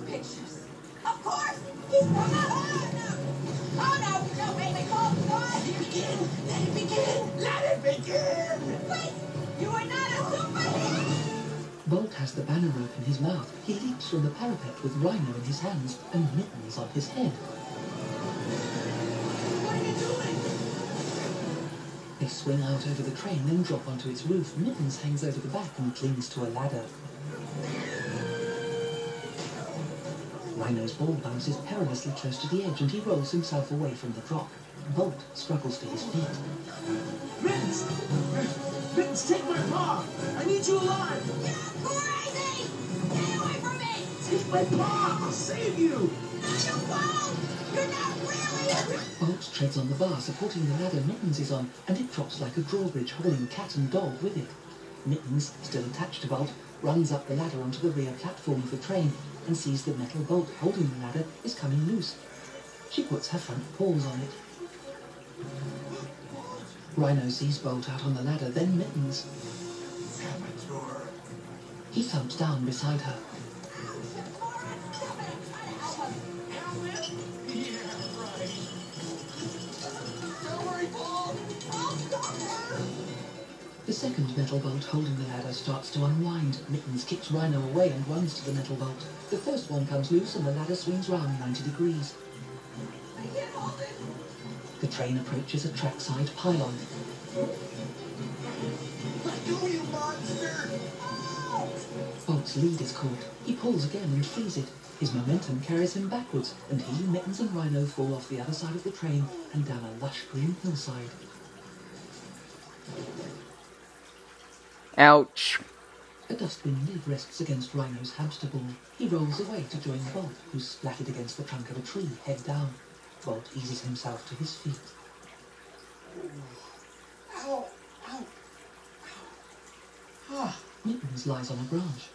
pictures. Of course! He's from the Oh no! No, wait, hold on! Let it begin! Let it begin! Let it begin! Wait! You are not a superhero! Bolt has the banner rope in his mouth. He leaps from the parapet with Rhino in his hands and Mittens on his head. What are you doing? They swing out over the train, then drop onto its roof. Mittens hangs over the back and clings to a ladder. Rhino's ball bounces perilously close to the edge and he rolls himself away from the drop. Bolt struggles to his feet. Mittens! Mittens, take my paw! I need you alive! You're crazy! Get away from me! Take my paw! I'll save you! No, you won't! You're not really... Bolt treads on the bar supporting the ladder Mittens is on, and it drops like a drawbridge, hauling cat and dog with it. Mittens, still attached to Bolt, runs up the ladder onto the rear platform of the train and sees the metal bolt holding the ladder is coming loose. She puts her front paws on it. Rhino sees Bolt out on the ladder, then Mittens. He thumps down beside her. The second metal bolt holding the ladder starts to unwind. Mittens kicks Rhino away and runs to the metal bolt. The first one comes loose and the ladder swings round 90 degrees. The train approaches a trackside pylon. Let go, you monster! Bolt's lead is caught. He pulls again and frees it. His momentum carries him backwards, and he, Mittens and Rhino fall off the other side of the train and down a lush green hillside. Ouch. A dustbin lid rests against Rhino's hamster ball. He rolls away to join Bolt, who's splattered against the trunk of a tree, head down. Bolt eases himself to his feet. Ow! Ow! Ow! Mittens lies on a branch.